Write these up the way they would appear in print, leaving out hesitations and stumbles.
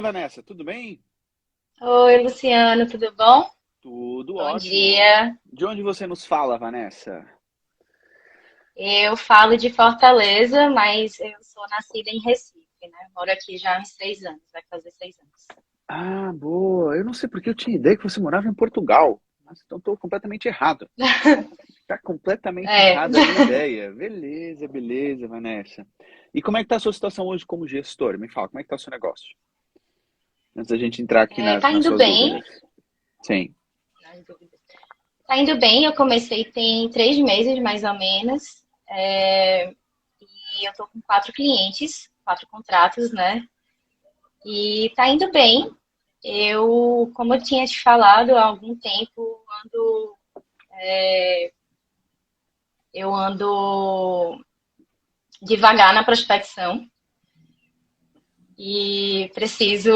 Vanessa, tudo bem? Oi, Luciano, tudo bom? Tudo Bom ótimo. dia. De onde você nos fala, Vanessa? Eu falo de Fortaleza, mas eu sou nascida em Recife, né? Moro aqui já há uns 6 anos, vai fazer 6 anos. Ah, boa. Eu não sei porque eu tinha ideia que você morava em Portugal. Mas então estou completamente errado. Está completamente É, errada a minha ideia. Beleza, beleza, Vanessa. E como é que está a sua situação hoje como gestor? Me fala, como é que está o seu negócio? Antes da gente entrar aqui tá nas indo suas bem. dúvidas. Sim. Tá indo bem, eu comecei tem 3 meses, mais ou menos. E eu tô com 4 clientes, 4 contratos, né? E tá indo bem. Como eu tinha te falado há algum tempo, eu ando devagar na prospecção e preciso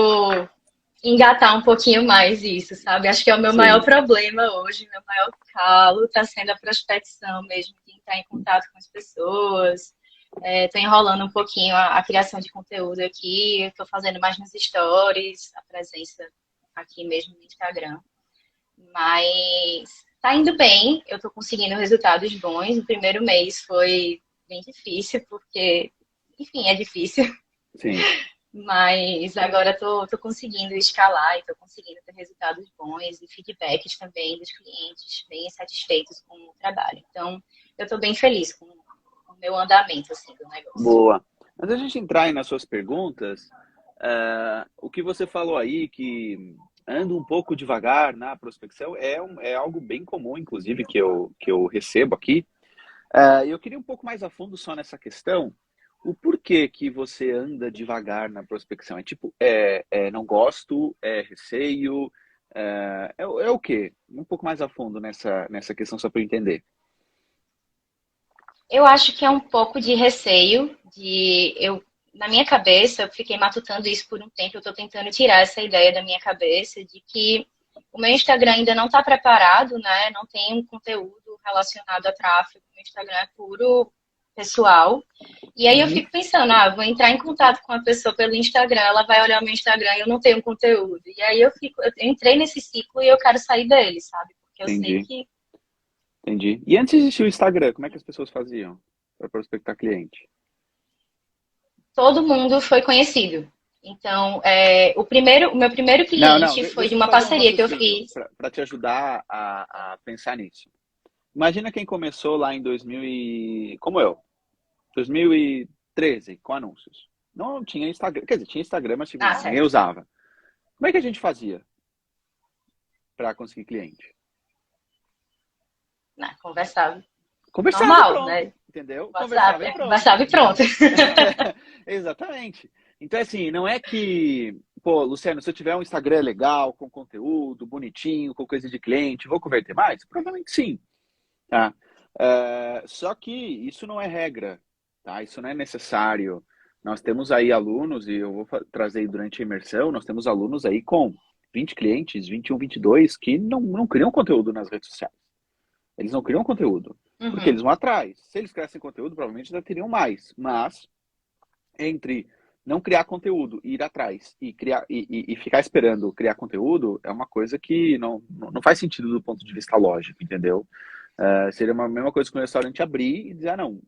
engatar um pouquinho mais isso, sabe? Acho que é o meu maior Sim. problema hoje, meu maior calo está sendo a prospecção mesmo, de entrar em contato com as pessoas. Estou enrolando um pouquinho a criação de conteúdo aqui, estou fazendo mais nos stories, a presença aqui mesmo no Instagram. Mas tá indo bem, eu estou conseguindo resultados bons. O primeiro mês foi bem difícil, porque, enfim, é difícil. Sim. Mas agora tô conseguindo escalar e tô conseguindo ter resultados bons e feedbacks também dos clientes bem satisfeitos com o trabalho. Então, eu tô bem feliz com o meu andamento, assim, do negócio. Boa. Antes da gente entrar aí nas suas perguntas, o que você falou aí, que anda um pouco devagar na prospecção, é algo bem comum, inclusive, que eu recebo aqui. Eu queria um pouco mais a fundo só nessa questão. O porquê que você anda devagar na prospecção? É tipo, não gosto, é receio, é o quê? Um pouco mais a fundo nessa questão, só para eu entender. Eu acho que é um pouco de receio, na minha cabeça, eu fiquei matutando isso por um tempo, eu tô tentando tirar essa ideia da minha cabeça de que o meu Instagram ainda não está preparado, né? Não tem um conteúdo relacionado a tráfego. O meu Instagram é puro pessoal. E aí eu Uhum. fico pensando, eu vou entrar em contato com a pessoa pelo Instagram, ela vai olhar o meu Instagram e eu não tenho conteúdo. E aí eu entrei nesse ciclo e eu quero sair dele, sabe? Porque eu sei Entendi, que entendi. E antes de existir o Instagram, como é que as pessoas faziam para prospectar cliente? todo mundo foi conhecido. Então, o meu primeiro Não, não, cliente foi de deixa eu uma fazer um parceria que eu raciocínio fiz. para te ajudar a pensar nisso. Imagina quem começou lá em 2000 como eu, 2013, com anúncios. Não tinha Instagram, quer dizer, tinha Instagram, mas tipo, Ah, ninguém certo. usava. Como é que a gente fazia para conseguir cliente? Não, conversava Conversava e normal, pronto, né? entendeu? WhatsApp, Conversava e pronto. conversava e pronto. Exatamente. Então, assim, não é que, pô, Luciano, se eu tiver um Instagram legal, com conteúdo, bonitinho, com coisa de cliente, vou converter mais? Provavelmente sim, tá? Só que isso não é regra, tá? Isso não é necessário. Nós temos aí alunos, e eu vou trazer aí durante a imersão, nós temos alunos aí com 20 clientes, 21, 22, que não criam conteúdo nas redes sociais. Eles não criam conteúdo, porque eles Uhum. vão atrás. Se eles criassem conteúdo, provavelmente já teriam mais. Mas entre não criar conteúdo e ir atrás e criar e ficar esperando criar conteúdo é uma coisa que não faz sentido do ponto de vista lógico, entendeu? Seria a mesma coisa que um restaurante abrir e dizer, não,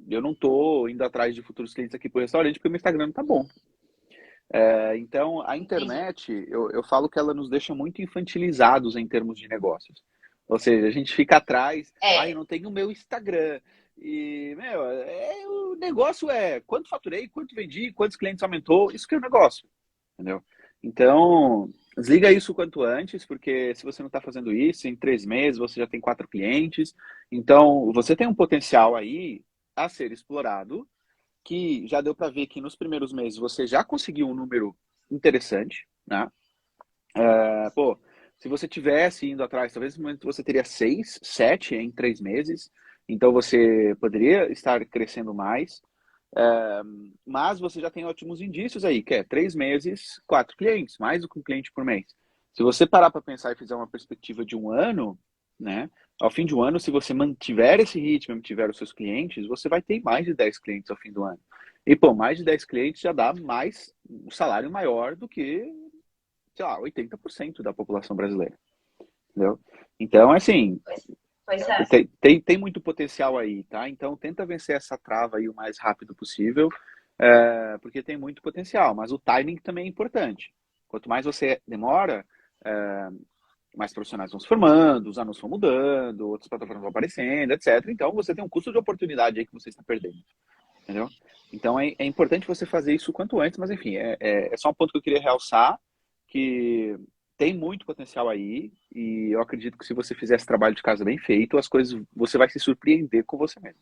eu não tô indo atrás de futuros clientes aqui pro restaurante porque o meu Instagram não tá bom. Então, a Entendi. internet, eu falo que ela nos deixa muito infantilizados em termos de negócios. Ou seja, a gente fica atrás, eu É, não tenho o meu Instagram. E, meu, o negócio é quanto faturei, quanto vendi, quantos clientes aumentou, isso que é o negócio, entendeu? Então, desliga isso o quanto antes, porque se você não está fazendo isso, em 3 meses você já tem 4 clientes. Então, você tem um potencial aí a ser explorado que já deu para ver que nos primeiros meses você já conseguiu um número interessante, né? Pô, se você tivesse indo atrás, talvez no momento você teria 6, 7 em 3 meses, então você poderia estar crescendo mais, é, mas você já tem ótimos indícios aí, que é 3 meses, 4 clientes, mais do que um cliente por mês. Se você parar para pensar e fizer uma perspectiva de um ano, né? Ao fim de um ano, se você mantiver esse ritmo, mantiver os seus clientes, você vai ter mais de 10 clientes ao fim do ano. E, pô, mais de 10 clientes já dá mais, um salário maior do que, sei lá, 80% da população brasileira, entendeu? Então, assim, Pois, pois é. tem muito potencial aí, tá? Então, tenta vencer essa trava aí o mais rápido possível, porque tem muito potencial, mas o timing também é importante. Quanto mais você demora, é, mais profissionais vão se formando, os anúncios vão mudando, outras plataformas vão aparecendo, etc. Então, você tem um custo de oportunidade aí que você está perdendo, entendeu? Então, é importante você fazer isso o quanto antes, mas enfim, é só um ponto que eu queria realçar, que tem muito potencial aí, e eu acredito que se você fizer esse trabalho de casa bem feito, as coisas, você vai se surpreender com você mesmo,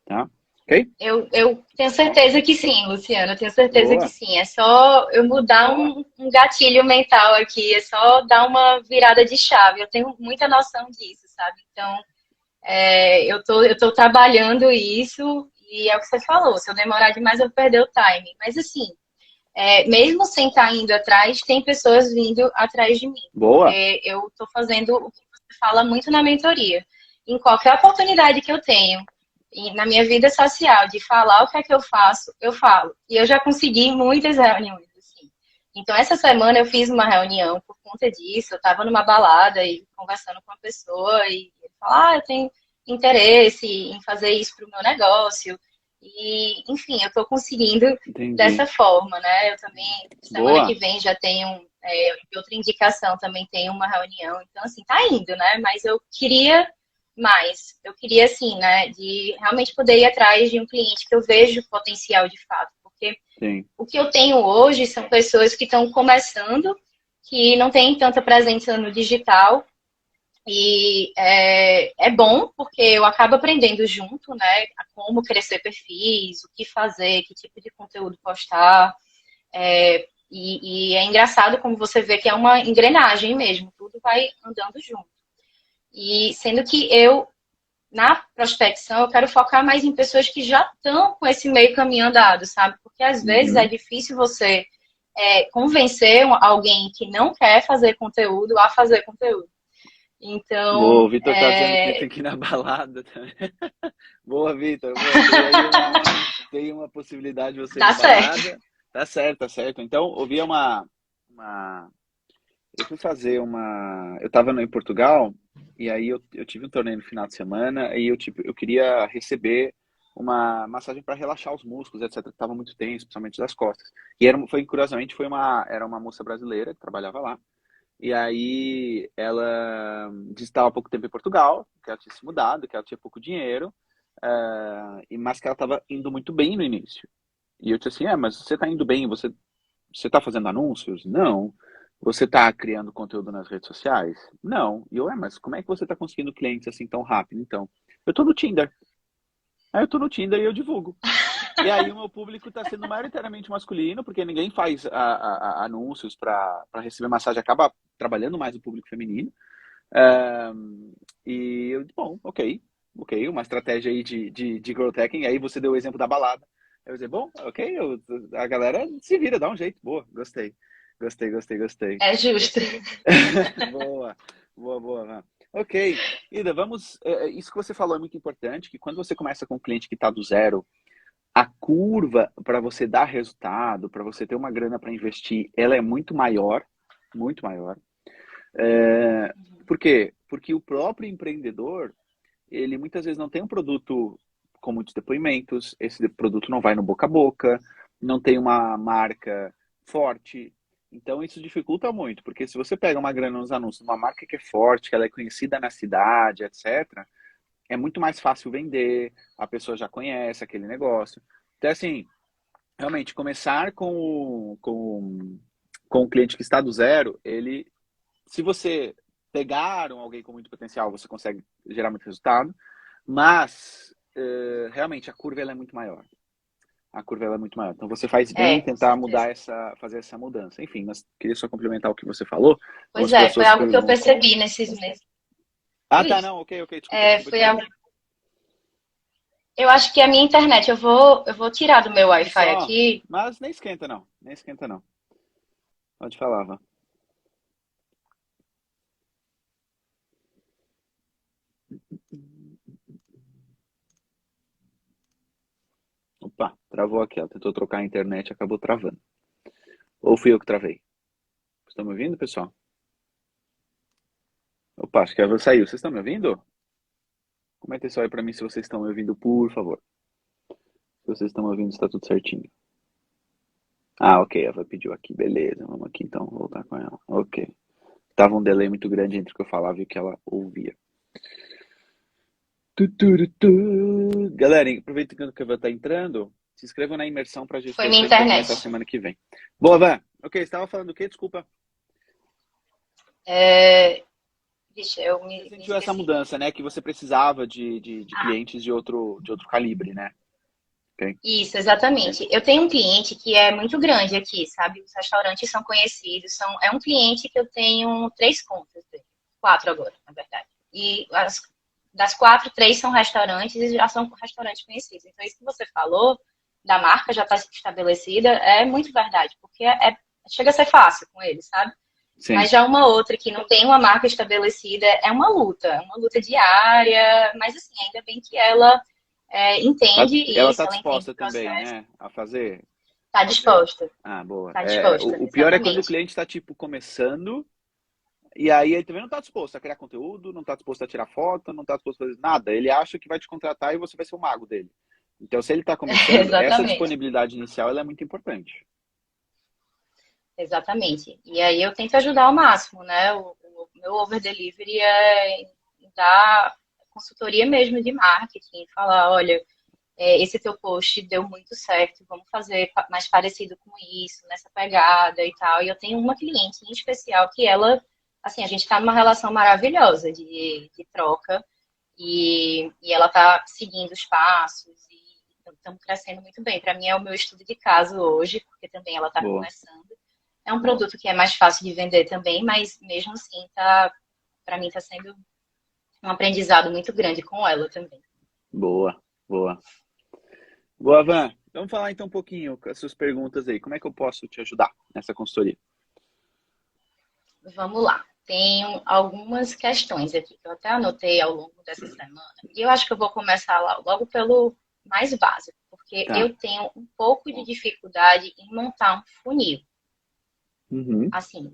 tá? Ok? Eu tenho certeza que sim, Luciano. Eu tenho certeza que Boa. sim. É só eu mudar um gatilho mental aqui, é só dar uma virada de chave. Eu tenho muita noção disso, sabe? Então, eu tô trabalhando isso e é o que você falou. Se eu demorar demais, eu vou perder o time. Mas assim, mesmo sem estar indo atrás, tem pessoas vindo atrás de mim, Boa. porque eu estou fazendo o que você fala muito na mentoria. Em qualquer oportunidade que eu tenho, na minha vida social, de falar o que é que eu faço, eu falo. E eu já consegui muitas reuniões, assim. Então, essa semana eu fiz uma reunião por conta disso. Eu estava numa balada e conversando com uma pessoa e ele falou, eu tenho interesse em fazer isso para o meu negócio. E, enfim, eu estou conseguindo Entendi. dessa forma, né? Eu também, semana que Boa. vem, já tenho outra indicação, também tenho uma reunião. Então, assim, tá indo, né? Mas eu queria mais. Eu queria, assim, né, de realmente poder ir atrás de um cliente que eu vejo potencial de fato. Porque Sim. o que eu tenho hoje são pessoas que estão começando, que não têm tanta presença no digital, e é bom porque eu acabo aprendendo junto, né? A como crescer perfis, o que fazer, que tipo de conteúdo postar. E é engraçado como você vê que é uma engrenagem mesmo, tudo vai andando junto. E sendo que na prospecção, eu quero focar mais em pessoas que já estão com esse meio caminho andado, sabe? Porque às vezes é Uhum. difícil você convencer alguém que não quer fazer conteúdo a fazer conteúdo. Boa, o Então, Vitor tá dizendo que tem que ir na balada também. Boa, Vitor. Boa, tem uma possibilidade de você ir dá na certo. balada. Tá certo, tá certo. Então, ouvi uma... Eu fui fazer uma... Eu tava em Portugal, e aí eu tive um torneio no final de semana, e eu queria receber uma massagem para relaxar os músculos, etc, que tava muito tenso, principalmente das costas. E curiosamente, era uma moça brasileira que trabalhava lá. E aí ela disse que estava há pouco tempo em Portugal, que ela tinha se mudado, que ela tinha pouco dinheiro, mas que ela estava indo muito bem no início. E eu disse assim, mas você está indo bem, você está fazendo anúncios? Não. Você está criando conteúdo nas redes sociais? Não. E eu, mas como é que você está conseguindo clientes assim tão rápido, então? Eu estou no Tinder. Aí eu estou no Tinder e eu divulgo. E aí o meu público está sendo maioritariamente masculino, porque ninguém faz anúncios para receber massagem, acaba trabalhando mais o público feminino. É, e eu, bom, ok, uma estratégia aí de growth hacking. Aí você deu o exemplo da balada. Eu dizer, bom, ok, a galera se vira, dá um jeito. Boa, gostei. Gostei, gostei, gostei. É justo. Boa, boa, boa. Ok, Ida, vamos. Isso que você falou é muito importante, que quando você começa com um cliente que está do zero, a curva para você dar resultado, para você ter uma grana para investir, ela é muito maior, muito maior. É, por quê? Porque o próprio empreendedor, ele muitas vezes não tem um produto com muitos depoimentos, esse produto não vai no boca a boca, não tem uma marca forte. Então isso dificulta muito, porque se você pega uma grana nos anúncios, uma marca que é forte, que ela é conhecida na cidade, etc., é muito mais fácil vender, a pessoa já conhece aquele negócio. Então, assim, realmente, começar com o cliente que está do zero, se você pegar alguém com muito potencial, você consegue gerar muito resultado, mas realmente a curva ela é muito maior. A curva ela é muito maior. Então você faz bem em Com tentar certeza. fazer essa mudança. Enfim, mas queria só complementar o que você falou, Pois vamos para é, as foi suas algo que eu perguntas. percebi nesses meses. Ah, Ui, tá, não, ok, desculpa te foi algo. interromper. Eu acho que a minha internet, eu vou tirar do meu Olha Wi-Fi só, aqui. mas nem esquenta não, nem esquenta não. Pode falar, Vá. Opa, travou aqui. Ela tentou trocar a internet e acabou travando. Ou fui eu que travei? Vocês estão me ouvindo, pessoal? Opa, acho que ela saiu. Vocês estão me ouvindo? Comenta isso aí pra mim se vocês estão me ouvindo, por favor. Se vocês estão me ouvindo, está tudo certinho. Ah, ok, ela pediu aqui, beleza. Vamos aqui então voltar com ela. Ok. Tava um delay muito grande entre o que eu falava e o que ela ouvia. Tu, tu, tu, tu. Galera, aproveitando que a Van tá entrando, se inscrevam na imersão para Foi gestor que minha a gente vai começar internet. semana que vem. Boa, Van. Ok, você estava falando o quê? Desculpa. Vixe, eu Você me sentiu essa esqueci. mudança, né? Que você precisava de clientes de outro calibre, né? Ok. Isso, exatamente. Eu tenho um cliente que é muito grande aqui, sabe? Os restaurantes são conhecidos. É um cliente que eu tenho 3 contas dele. 4 agora, na verdade. E das 4, 3 são restaurantes e já são restaurantes conhecidos. Então, isso que você falou, da marca já está estabelecida, é muito verdade, porque chega a ser fácil com eles, sabe? Sim. Mas já uma outra que não tem uma marca estabelecida é uma luta diária, mas assim, ainda bem que ela entende Ela tá isso, ela entende o disposta também, processo, né? A fazer. está disposta, Ah, boa. está disposta, O pior é quando o exatamente. cliente está, tipo, começando. E aí ele também não está disposto a criar conteúdo, não está disposto a tirar foto, não está disposto a fazer nada. Ele acha que vai te contratar e você vai ser o mago dele. Então, se ele está começando, essa Exatamente, disponibilidade inicial ela é muito importante. exatamente. E aí eu tento ajudar ao máximo, né? O meu over delivery é dar consultoria mesmo de marketing, falar, olha, esse teu post deu muito certo, vamos fazer mais parecido com isso, nessa pegada e tal. E eu tenho uma cliente em especial que ela, assim, a gente está numa relação maravilhosa de troca e ela está seguindo os passos e estamos crescendo muito bem. Para mim é o meu estudo de caso hoje, porque também ela está Boa, começando. É um produto que é mais fácil de vender também, mas mesmo assim, para mim está sendo um aprendizado muito grande com ela também. boa, boa. Boa, Van. Vamos falar então um pouquinho com as suas perguntas aí. Como é que eu posso te ajudar nessa consultoria? Vamos lá. Tenho algumas questões aqui que eu até anotei ao longo dessa semana. E eu acho que eu vou começar logo pelo mais básico, porque Tá. eu tenho um pouco de dificuldade em montar um funil. Uhum. Assim,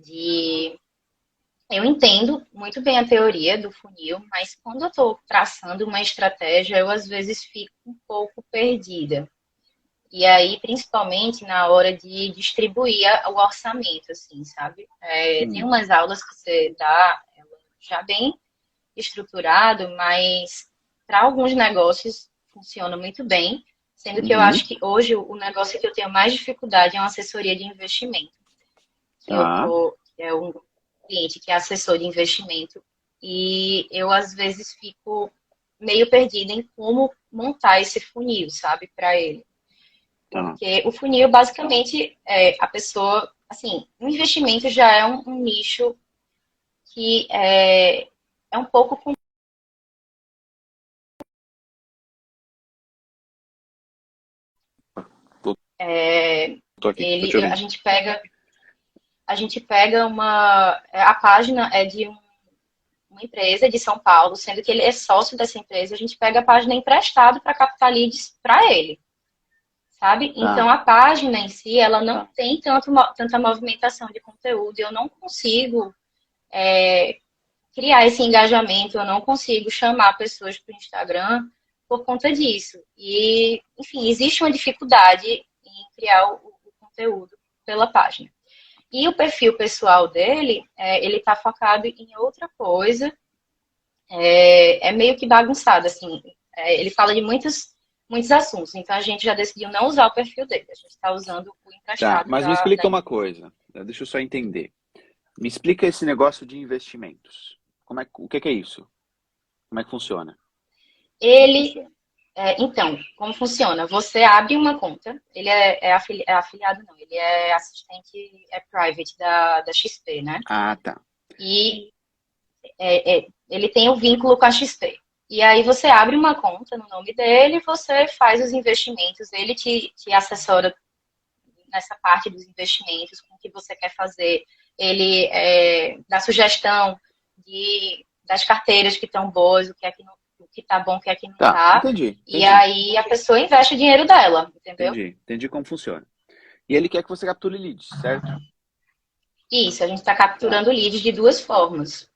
eu entendo muito bem a teoria do funil, mas quando eu estou traçando uma estratégia, eu às vezes fico um pouco perdida. E aí, principalmente na hora de distribuir o orçamento, assim, sabe? Tem Hum. umas aulas que você dá já bem estruturado, mas para alguns negócios funciona muito bem, sendo que eu Uhum. acho que hoje o negócio que eu tenho mais dificuldade é uma assessoria de investimento, Tá. que é um cliente que é assessor de investimento, e eu às vezes fico meio perdida em como montar esse funil, sabe, para ele. Tá. Porque o funil, basicamente, a pessoa, assim, o investimento já é um nicho que é um pouco. Tô, É, tô aqui, tô te ouvindo. a gente pega a página é de uma empresa de São Paulo, sendo que ele é sócio dessa empresa, a gente pega a página emprestado para captar leads para ele, sabe? Então Tá. a página em si, ela não tem tanta movimentação de conteúdo, eu não consigo criar esse engajamento, eu não consigo chamar pessoas para o Instagram por conta disso. E, enfim, existe uma dificuldade em criar o conteúdo pela página. E o perfil pessoal dele, ele está focado em outra coisa, meio que bagunçado, assim. Ele fala de muitos assuntos, então a gente já decidiu não usar o perfil dele, a gente está usando o Tá. emprestado Mas me da explica uma empresa. coisa. Deixa eu só entender. Me explica esse negócio de investimentos. O que é isso? Como é que funciona? Ele, então, como funciona? Você abre uma conta, ele é afiliado, não, ele é assistente, private da XP, né? Ah, tá. E ele tem o vínculo com a XP. E aí você abre uma conta no nome dele, você faz os investimentos, ele te assessora nessa parte dos investimentos, com o que você quer fazer. Ele dá sugestão das carteiras que estão boas, o que que tá bom, o que é que não Tá, tá. entendi. E aí a pessoa investe o dinheiro dela, entendeu? Entendi como funciona. E ele quer que você capture leads, certo? Isso, a gente está Tá. capturando leads de duas formas.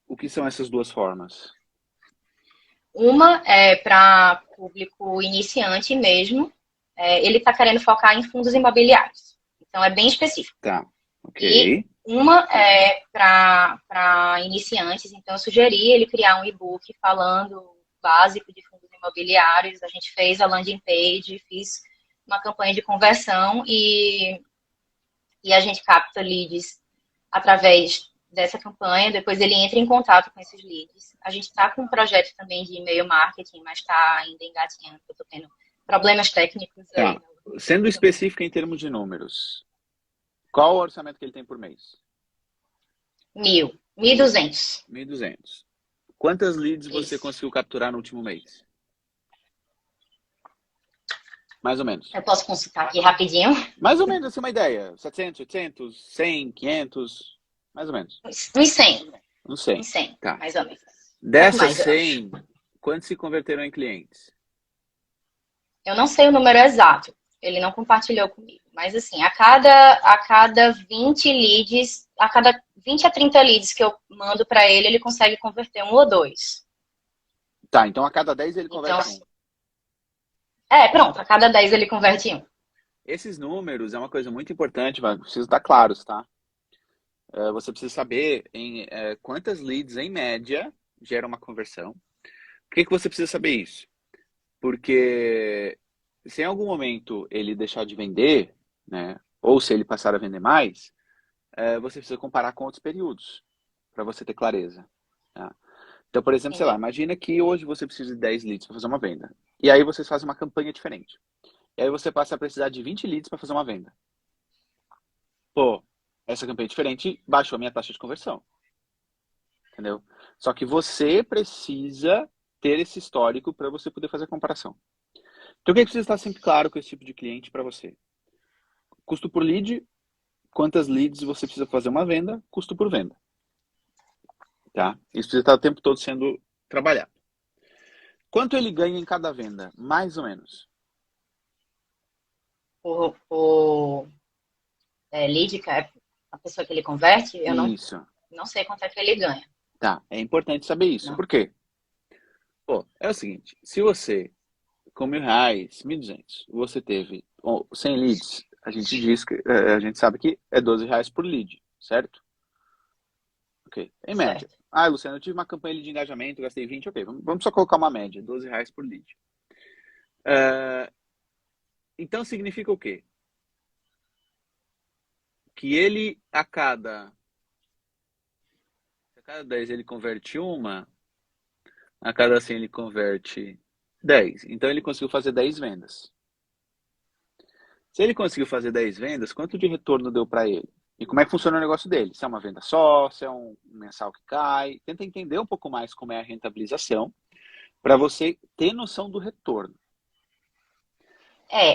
O que são essas duas formas? Uma é para público iniciante mesmo. Ele está querendo focar em fundos imobiliários. Então é bem específico. Tá, E ok. uma é para iniciantes. Então eu sugeri ele criar um e-book falando básico de fundos imobiliários. A gente fez a landing page, fiz uma campanha de conversão e a gente capta leads através dessa campanha, depois ele entra em contato com esses leads. A gente está com um projeto também de e-mail marketing, mas está ainda engatinhando, eu estou tendo problemas técnicos aí. Tá. Sendo específico em termos de números, qual o orçamento que ele tem por mês? 1.200. 1.200. Quantas leads você Isso. conseguiu capturar no último mês? Mais ou menos. Eu posso consultar aqui rapidinho? Mais ou menos, assim, uma ideia. 700, 800, 100, 500, mais ou menos. Uns 100. Uns 100. Uns 100, Tá. mais ou menos. Um pouco Dessas mais, eu acho. 100, quantos se converteram em clientes? Eu não sei o número exato, ele não compartilhou comigo. Mas assim, a cada 20 leads, a cada 20 a 30 leads que eu mando para ele, ele consegue converter um ou dois. Tá, então a cada 10 ele Então, converte um. pronto, a cada 10 ele converte um. Esses números é uma coisa muito importante, mas precisa estar claros, tá? Você precisa saber quantas leads, em média, geram uma conversão. Por que você precisa saber isso? Porque se em algum momento ele deixar de vender, né, ou se ele passar a vender mais, você precisa comparar com outros períodos, para você ter clareza. Tá? Então, por exemplo, sei lá, Entendi. imagina que hoje você precisa de 10 leads para fazer uma venda. E aí vocês fazem uma campanha diferente. E aí você passa a precisar de 20 leads para fazer uma venda. Pô, essa campanha é diferente, baixou a minha taxa de conversão. Entendeu? Só que você precisa ter esse histórico para você poder fazer a comparação. Então, o que precisa estar sempre claro com esse tipo de cliente para você? Custo por lead, quantas leads você precisa fazer uma venda, custo por venda. Tá? Isso precisa estar o tempo todo sendo trabalhado. Quanto ele ganha em cada venda? Mais ou menos. O lead, que é a pessoa que ele converte, eu Isso. não sei quanto é que ele ganha. Tá, é importante saber isso. Não. Por quê? Pô, é o seguinte, se você, com R$ 1.000, 1.200, você teve 100 leads, a gente diz que, a gente sabe que é R$ 12 por lead, certo? Ok, em média. Certo. Ah, Luciano, eu tive uma campanha de engajamento, gastei 20, ok, vamos só colocar uma média, R$ 12 por lead. Então significa o quê? Que ele, a cada 10 ele converte uma, a cada 100 ele converte 10. Então ele conseguiu fazer 10 vendas. Se ele conseguiu fazer 10 vendas, quanto de retorno deu para ele? E como é que funciona o negócio dele? Se é uma venda só, se é um mensal que cai. Tenta entender um pouco mais como é a rentabilização para você ter noção do retorno.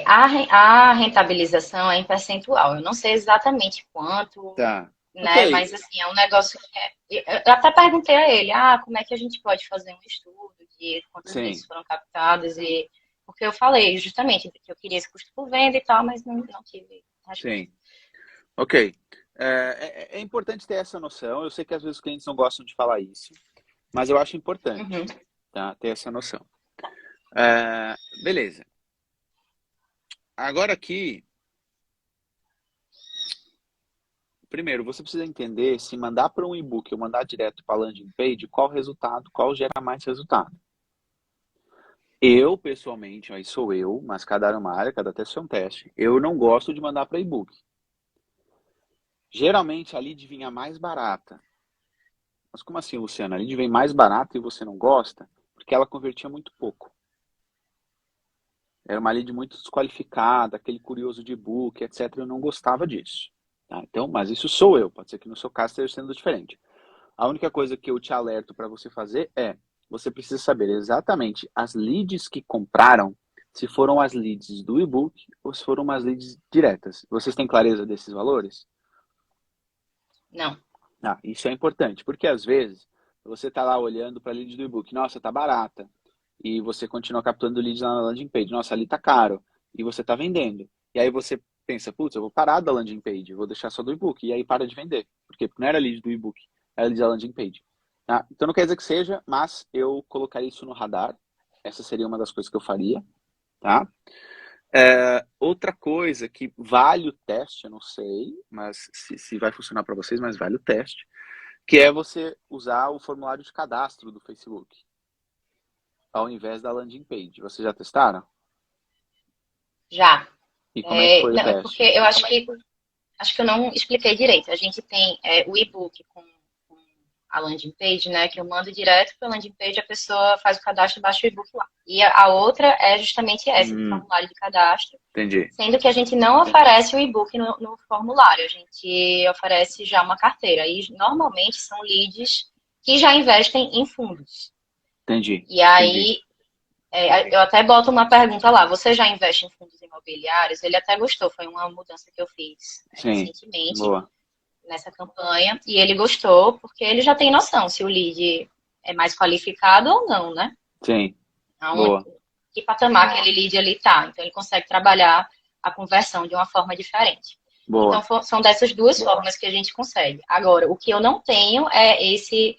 A rentabilização é em percentual. Eu não sei exatamente quanto, Tá. né? Ok. Mas assim, é um negócio que eu até perguntei a ele, como é que a gente pode fazer um estudo de quantas Sim. vezes foram captadas e porque eu falei justamente que eu queria esse custo por venda e tal, mas não tive resposta. Sim. Ok. É importante ter essa noção. Eu sei que às vezes os clientes não gostam de falar isso, mas eu acho importante, Uhum. tá? Ter essa noção. Beleza. Agora aqui, primeiro, você precisa entender se mandar para um e-book ou mandar direto para a landing page, qual resultado, qual gera mais resultado. Eu, pessoalmente, aí sou eu, mas cada área é uma área, cada teste é um teste. Eu não gosto de mandar para e-book. Geralmente a lead vinha mais barata. Mas como assim, Luciana? A lead vem mais barata e você não gosta? Porque ela convertia muito pouco. Era uma lead muito desqualificada, aquele curioso de e-book, etc. Eu não gostava disso. Tá? Então, mas isso sou eu. Pode ser que no seu caso esteja sendo diferente. A única coisa que eu te alerto para você fazer você precisa saber exatamente as leads que compraram, se foram as leads do e-book ou se foram as leads diretas. Vocês têm clareza desses valores? Não. Isso é importante, porque às vezes você tá lá olhando para a lead do e-book, nossa, tá barata. E você continua capturando leads na landing page, nossa, ali tá caro. E você tá vendendo. E aí você pensa, putz, eu vou parar da landing page, vou deixar só do e-book. E aí para de vender. Por quê? Porque não era lead do e-book, era lead da landing page. Tá? Então não quer dizer que seja, mas eu colocaria isso no radar. Essa seria uma das coisas que eu faria. Tá? Outra coisa que vale o teste, eu não sei, mas se vai funcionar para vocês, mas vale o teste, que é você usar o formulário de cadastro do Facebook, ao invés da landing page. Vocês já testaram? Já. E como é que foi o Não, é porque teste? eu acho que eu não expliquei direito. A gente tem o e-book com a landing page, né? Que eu mando direto para a landing page, a pessoa faz o cadastro e baixa o e-book lá. E a outra é justamente essa, do formulário de cadastro. Entendi. Sendo que a gente não oferece o e-book no formulário, a gente oferece já uma carteira. E normalmente são leads que já investem em fundos. Entendi. E aí, eu até boto uma pergunta lá, você já investe em fundos imobiliários? Ele até gostou, foi uma mudança que eu fiz Sim. recentemente Boa. nessa campanha, e ele gostou porque ele já tem noção se o lead é mais qualificado ou não, né? Sim. Aonde, Boa. que patamar aquele lead ali tá. Então ele consegue trabalhar a conversão de uma forma diferente. Boa. Então são dessas duas formas que a gente consegue. Agora, o que eu não tenho é esse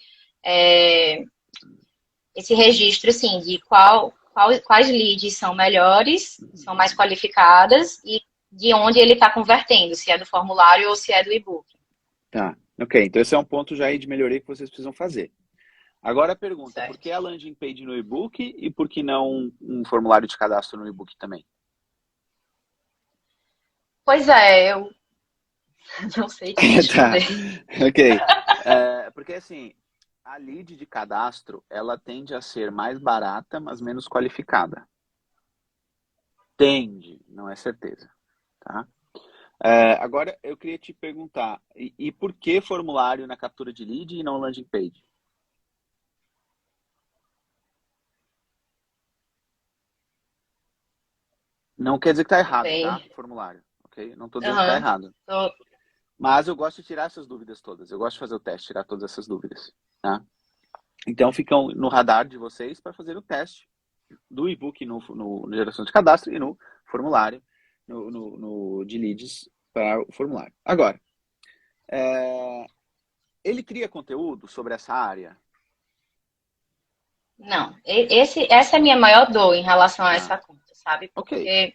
registro, assim, de quais leads são melhores, são mais qualificadas e de onde ele está convertendo, se é do formulário ou se é do e-book. Tá. Ok, então esse é um ponto já aí de melhoria que vocês precisam fazer. Agora a pergunta, Certo. por que a landing page no e-book e por que não um formulário de cadastro no e-book também? Pois é, eu não sei te Tá, responder. ok. Porque assim, a lead de cadastro, ela tende a ser mais barata, mas menos qualificada. Tende, não é certeza. Tá? Agora eu queria te perguntar, e por que formulário na captura de lead e não landing page? Não quer dizer que está errado, Bem, tá? Formulário, ok? Não estou dizendo que está uhum, errado. tô, Mas eu gosto de tirar essas dúvidas todas. Eu gosto de fazer o teste, tirar todas essas dúvidas. Tá? Então ficam no radar de vocês para fazer o teste do e-book no geração de cadastro e no formulário, no de leads para o formulário. Agora, ele cria conteúdo sobre essa área? não, essa é a minha maior dor em relação a Tá. essa conta, sabe? Ok. Porque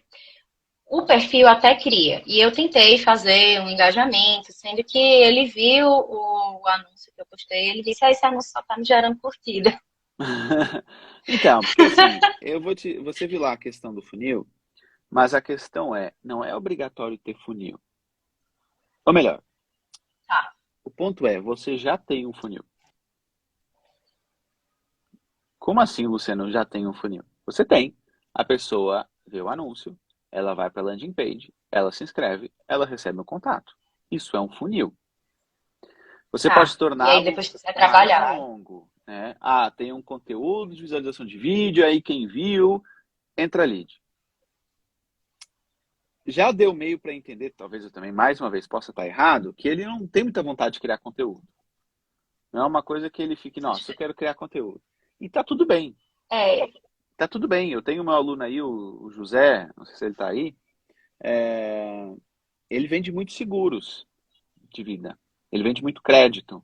o perfil até cria. E eu tentei fazer um engajamento, sendo que ele viu o anúncio que eu postei, ele disse, esse anúncio só tá me gerando curtida. Então, porque assim, você viu lá a questão do funil, mas a questão não é obrigatório ter funil. Ou melhor, Tá. o ponto é, você já tem um funil. Como assim, Luciano, já tem um funil? Você tem. A pessoa vê o anúncio, ela vai para a landing page, ela se inscreve, ela recebe um contato. Isso é um funil. Você pode Tá. E aí torná-lo depois quiser mais trabalhar. longo, né? Ah, tem um conteúdo de visualização de vídeo, aí quem viu, entra lead. Já deu meio para entender, talvez eu também mais uma vez possa estar errado, que ele não tem muita vontade de criar conteúdo. Não é uma coisa que ele fique, nossa, eu quero criar conteúdo. E tá tudo bem. É, Tá tudo bem. Eu tenho meu aluno aí, o José, não sei se ele tá aí, ele vende muitos seguros de vida. Ele vende muito crédito.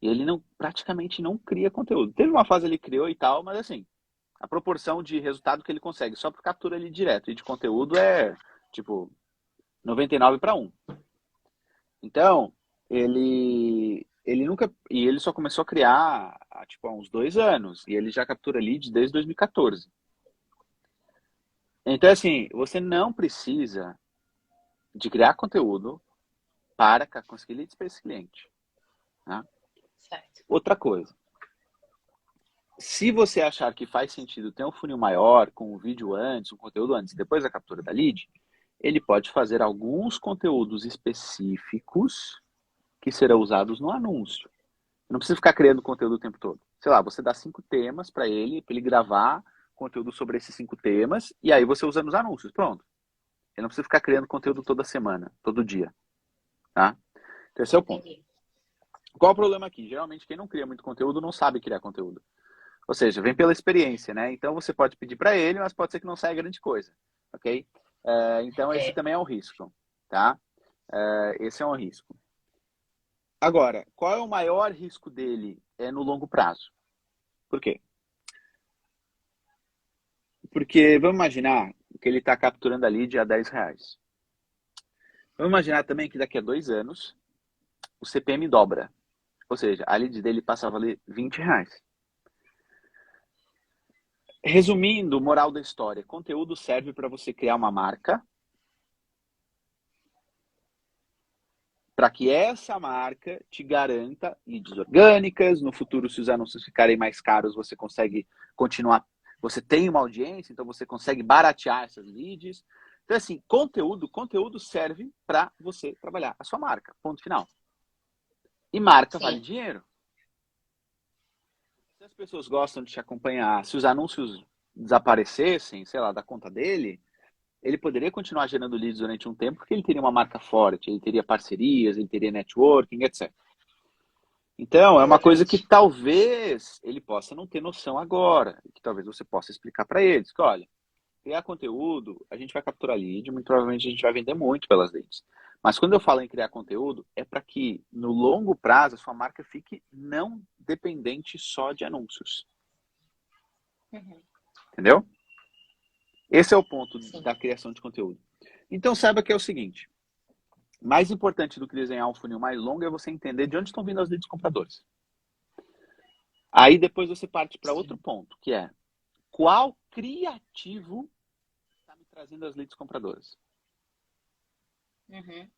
E ele praticamente não cria conteúdo. Teve uma fase ele criou e tal, mas assim, a proporção de resultado que ele consegue só por captura ali direto e de conteúdo é tipo 99 para 1. Então, ele nunca. E ele só começou a criar tipo, há uns 2 anos. E ele já captura lead desde 2014. Então, assim, você não precisa de criar conteúdo para conseguir leads para esse cliente. Tá? certo. Outra coisa. Se você achar que faz sentido ter um funil maior, com um vídeo antes, um conteúdo antes, depois da captura da lead, ele pode fazer alguns conteúdos específicos que serão usados no anúncio. Não precisa ficar criando conteúdo o tempo todo. Sei lá, você dá 5 temas para ele gravar conteúdo sobre esses 5 temas, e aí você usa nos anúncios. Pronto. Ele não precisa ficar criando conteúdo toda semana, todo dia. Tá? Então, esse é o ponto. Entendi. Qual o problema aqui? Geralmente quem não cria muito conteúdo não sabe criar conteúdo. Ou seja, vem pela experiência, né? Então você pode pedir para ele, mas pode ser que não saia grande coisa, ok? Então esse É, também é um risco, tá? Esse é um risco. Agora, qual é o maior risco dele? É no longo prazo. Por quê? Porque vamos imaginar que ele está capturando a lead a R$ 10. Vamos imaginar também que daqui a 2 anos o CPM dobra. Ou seja, a lead dele passa a valer R$ 20. Resumindo, moral da história, conteúdo serve para você criar uma marca, para que essa marca te garanta leads orgânicas. No futuro, se os anúncios ficarem mais caros, você consegue continuar. Você tem uma audiência, então você consegue baratear essas leads. Então, assim, conteúdo serve para você trabalhar a sua marca. Ponto final. E marca vale sim. dinheiro. Se as pessoas gostam de te acompanhar, se os anúncios desaparecessem, sei lá, da conta dele, ele poderia continuar gerando leads durante um tempo, porque ele teria uma marca forte, ele teria parcerias, ele teria networking, etc. Então, é uma coisa que Exatamente. talvez ele possa não ter noção agora, que talvez você possa explicar para eles, que olha, criar conteúdo, a gente vai capturar lead, muito provavelmente a gente vai vender muito pelas leads. Mas quando eu falo em criar conteúdo, é para que no longo prazo a sua marca fique não dependente só de anúncios. Uhum. Entendeu? Esse é o ponto Sim. da criação de conteúdo. Então saiba que é o seguinte, mais importante do que desenhar um funil mais longo é você entender de onde estão vindo as leads compradores. Aí depois você parte para outro Sim. ponto, que é qual criativo está me trazendo as leads compradoras. Uhum.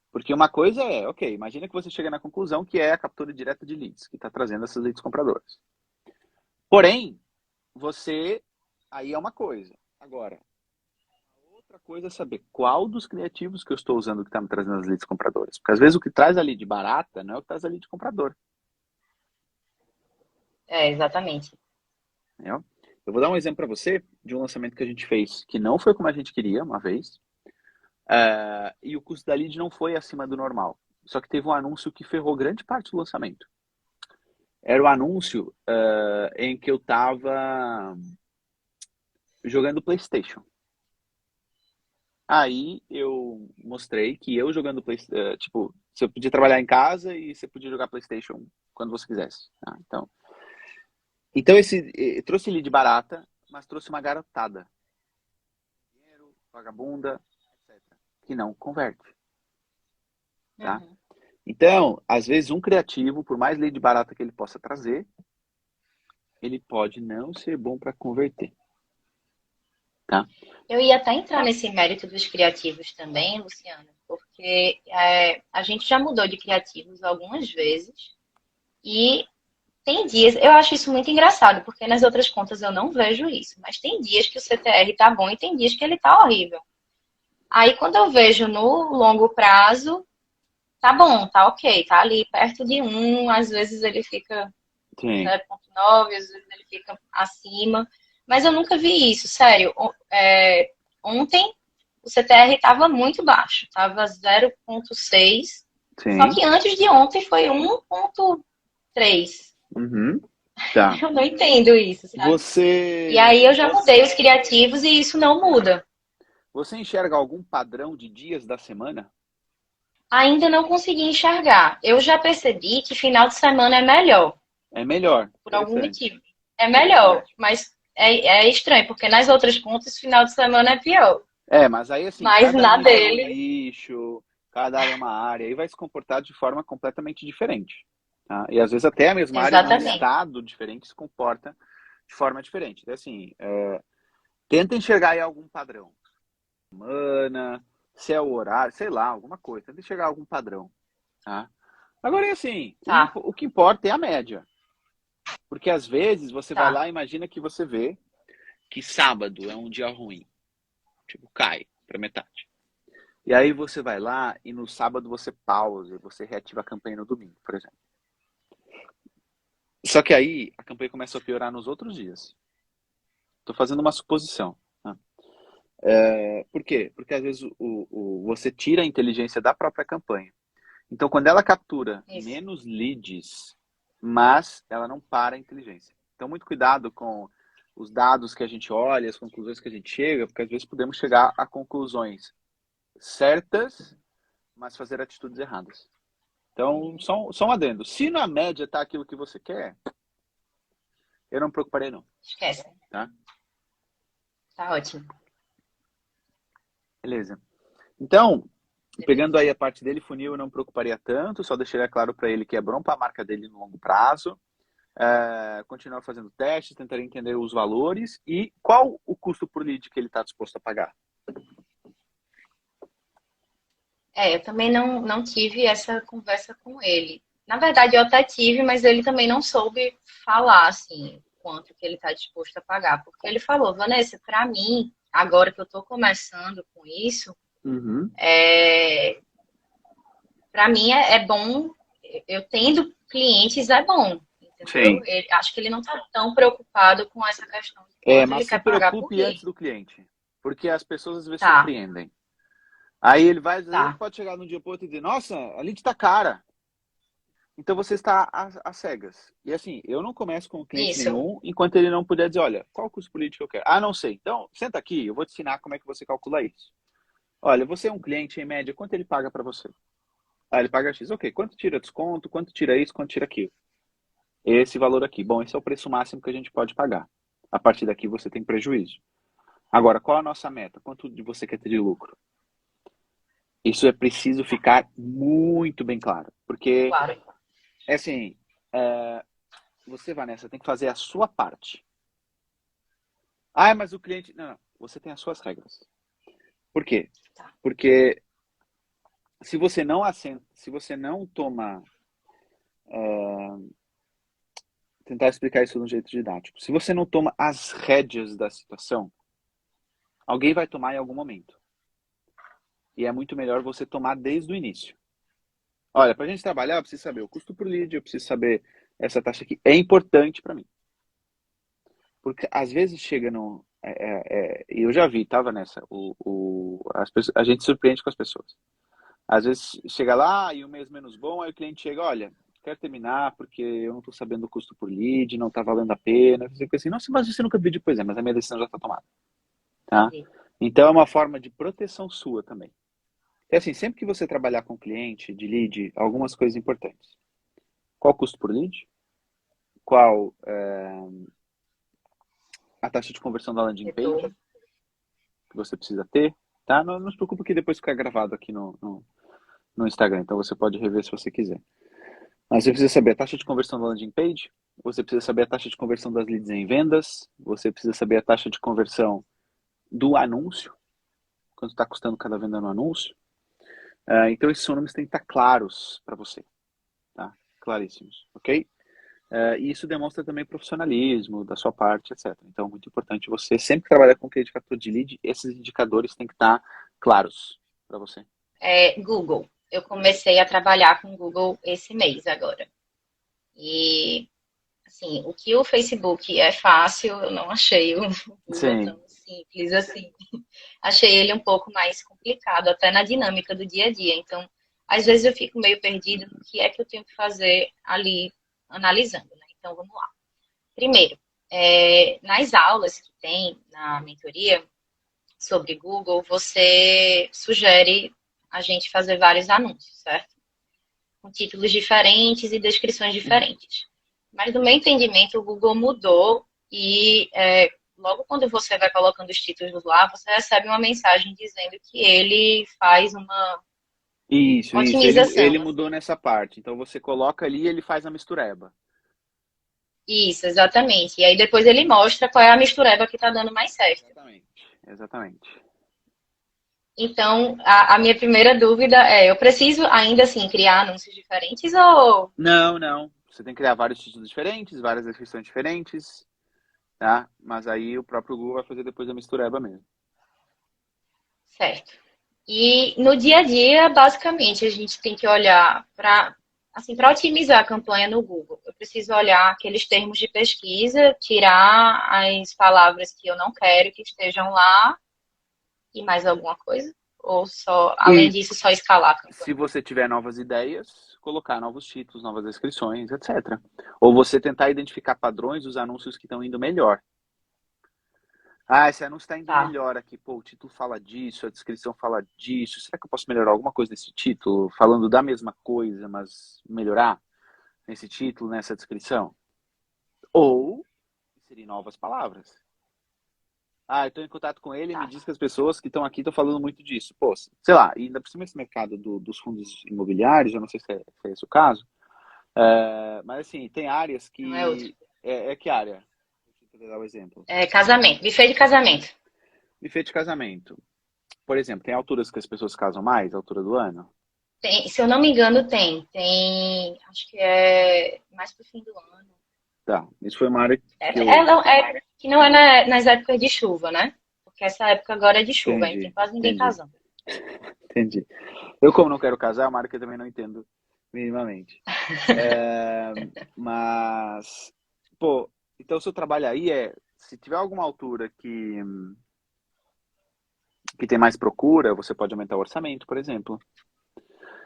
Porque uma coisa é, ok, imagina que você chega na conclusão que é a captura direta de leads, que está trazendo essas leads compradoras. Porém, você, aí é uma coisa. Agora, outra coisa é saber qual dos criativos que eu estou usando que está me trazendo as leads compradoras. Porque às vezes o que traz a lead barata não é o que traz a lead comprador. É, exatamente. Entendeu? Eu vou dar um exemplo para você de um lançamento que a gente fez que não foi como a gente queria uma vez, e o custo da lead não foi acima do normal. Só que teve um anúncio que ferrou grande parte do lançamento. Era o anúncio em que eu estava jogando PlayStation. Aí eu mostrei que eu jogando PlayStation, tipo, você podia trabalhar em casa e você podia jogar PlayStation quando você quisesse. Tá? Então trouxe lead barata, mas trouxe uma garotada. Dinheiro, vagabunda, etc. Que não converte. Tá? Uhum. Então, às vezes um criativo, por mais lead barata que ele possa trazer, ele pode não ser bom para converter. Tá? Eu ia até entrar nesse mérito dos criativos também, Luciana, porque a gente já mudou de criativos algumas vezes e tem dias, eu acho isso muito engraçado, porque nas outras contas eu não vejo isso, mas tem dias que o CTR tá bom e tem dias que ele tá horrível. Aí quando eu vejo no longo prazo, tá bom, tá ok, tá ali perto de um, às vezes ele fica Sim. 0,9, às vezes ele fica acima. Mas eu nunca vi isso, sério. Ontem o CTR estava muito baixo, estava 0,6. Só Sim. que antes de ontem foi 1,3. Uhum. Tá. Eu não entendo isso, sabe? E aí Você, eu já mudei os criativos e isso não muda. você enxerga algum padrão de dias da semana? Ainda não consegui enxergar. Eu já percebi que final de semana é melhor, É melhor. por algum Interessante. motivo. É melhor, Interessante. mas é estranho, porque nas outras contas, final de semana é pior. Mas aí assim, Mas cada na nicho é um dele, nicho, cada área é uma área, aí vai se comportar de forma completamente diferente. Tá? E às vezes até a mesma área num exatamente. estado diferente se comporta de forma diferente. Então, assim, tenta enxergar aí algum padrão. Semana, se é o horário, sei lá, alguma coisa. Tenta enxergar algum padrão. Tá? Agora, é assim, Tá, o que importa é a média. Porque às vezes você vai tá. lá e imagina que você vê que sábado é um dia ruim. Tipo, cai para metade. E aí você vai lá e no sábado você pausa, você reativa a campanha no domingo, por exemplo. Só que aí a campanha começa a piorar nos outros dias. Estou fazendo uma suposição. Tá? Por quê? Porque às vezes você tira a inteligência da própria campanha. Então, quando ela captura Isso. menos leads, mas ela não para a inteligência. Então, muito cuidado com os dados que a gente olha, as conclusões que a gente chega, porque às vezes podemos chegar a conclusões certas, mas fazer atitudes erradas. Então, só um adendo. Se na média está aquilo que você quer, eu não me preocuparei não, Esquece. tá? Tá ótimo. Beleza. Então, pegando Beleza. aí a parte dele, funil eu não me preocuparia tanto, só deixaria claro para ele que é bom para a marca dele no longo prazo. Continuar fazendo testes, tentar entender os valores e qual o custo por lead que ele está disposto a pagar. Eu também não tive essa conversa com ele. Na verdade, eu até tive, mas ele também não soube falar, assim, quanto que ele está disposto a pagar. Porque ele falou, Vanessa, para mim, agora que eu estou começando com isso, Uhum. para mim é bom, eu tendo clientes é bom, entendeu? Sim. Acho que ele não está tão preocupado com essa questão de quanto Mas ele se quer pagar por preocupe antes lead. do cliente, porque as pessoas às vezes Tá, surpreendem. Aí às vezes ele tá. pode chegar num dia para outro e dizer, nossa, a lead está cara. Então você está às cegas. E assim, eu não começo com cliente Isso. nenhum enquanto ele não puder dizer, olha, qual o custo político que eu quero? Ah, não sei. Então, senta aqui, eu vou te ensinar como é que você calcula isso. Olha, você é um cliente, em média, quanto ele paga para você? Ah, ele paga X. Ok, quanto tira desconto, quanto tira isso, quanto tira aquilo? Esse valor aqui. Bom, esse é o preço máximo que a gente pode pagar. A partir daqui você tem prejuízo. Agora, qual a nossa meta? Quanto de você quer ter de lucro? Isso é preciso ficar muito bem claro. Porque, Claro. é assim, é, você, Vanessa, tem que fazer a sua parte. Ah, mas o cliente. Não, não. Você tem as suas regras. Por quê? Tá. Porque se você não assenta, se você não toma. Tentar explicar isso de um jeito didático. Se você não toma as rédeas da situação, alguém vai tomar em algum momento. E é muito melhor você tomar desde o início. Olha, para a gente trabalhar, eu preciso saber o custo por lead, eu preciso saber essa taxa aqui. É importante para mim. Porque às vezes chega no. Eu já vi, tava nessa. A gente surpreende com as pessoas. Às vezes chega lá e o mês menos bom, aí o cliente chega, olha, quero terminar porque eu não estou sabendo o custo por lead, não está valendo a pena. Eu fico assim, nossa, mas você nunca pediu, pois é, mas a minha decisão já está tomada, tá? Entendi. Então é uma forma de proteção sua também. É assim, sempre que você trabalhar com cliente de lead, algumas coisas importantes. Qual o custo por lead? Qual a taxa de conversão da landing page Retorno. que você precisa ter, tá? Não se preocupe que depois fica gravado aqui no Instagram, então você pode rever se você quiser. Mas você precisa saber a taxa de conversão da landing page, você precisa saber a taxa de conversão das leads em vendas, você precisa saber a taxa de conversão do anúncio, quanto está custando cada venda no anúncio. Então esses números têm que estar claros para você, tá? Claríssimos, ok? E isso demonstra também profissionalismo da sua parte, etc. Então, muito importante você, sempre que trabalhar com cliente captura de lead, esses indicadores têm que estar claros para você. Google. Eu comecei a trabalhar com Google esse mês agora. E, assim, o que o Facebook é fácil, eu não achei o Google Sim, tão simples assim. Achei ele um pouco mais complicado, até na dinâmica do dia a dia. Então, às vezes eu fico meio perdido no que é que eu tenho que fazer ali, analisando, né? Então, vamos lá. Primeiro, nas aulas que tem na mentoria sobre Google, você sugere a gente fazer vários anúncios, certo? Com títulos diferentes e descrições diferentes. Mas, no meu entendimento, o Google mudou e logo quando você vai colocando os títulos lá, você recebe uma mensagem dizendo que ele faz uma isso. Ele otimização. mudou Assim. nessa parte. Então você coloca ali e ele faz a mistureba. Isso, exatamente. E aí depois ele mostra qual é a mistureba que está dando mais certo. Exatamente. Exatamente. Então, a minha primeira dúvida eu preciso ainda assim criar anúncios diferentes ou... Não, não. Você tem que criar vários títulos diferentes, várias descrições diferentes, tá? Mas aí o próprio Google vai fazer depois a mistureba mesmo. Certo. E no dia a dia, basicamente, a gente tem que olhar para assim, para otimizar a campanha no Google. Eu preciso olhar aqueles termos de pesquisa, tirar as palavras que eu não quero que estejam lá e mais alguma coisa? Ou só, além E disso, só escalar a se campanha? você tiver novas ideias, colocar novos títulos, novas descrições, etc. Ou você tentar identificar padrões dos anúncios que estão indo melhor. Ah, esse anúncio está indo Tá. melhor aqui. Pô, o título fala disso, a descrição fala disso. Será que eu posso melhorar alguma coisa nesse título? Falando da mesma coisa, mas melhorar nesse título, nessa descrição? Ou inserir novas palavras. Ah, eu estou em contato com ele e me Tá. diz que as pessoas que estão aqui estão falando muito disso. Pô, sei lá, e ainda por cima esse mercado dos fundos imobiliários, eu não sei se é esse o caso, mas assim, tem áreas Não é outro. que... É que área? Deixa eu dar um exemplo. É casamento. Buffet de casamento. Buffet de casamento. Por exemplo, tem alturas que as pessoas casam mais, a altura do ano? Tem, se eu não me engano, tem. Tem, acho que é mais pro fim do ano. Tá, isso foi uma área que É, eu que não é nas épocas de chuva, né? Porque essa época agora é de chuva, aí não tem entendi, quase ninguém entendi, casando. entendi. Eu, como não quero casar, é uma área que eu também não entendo minimamente. É, mas, pô, então o seu trabalho aí se tiver alguma altura que tem mais procura, você pode aumentar o orçamento, por exemplo.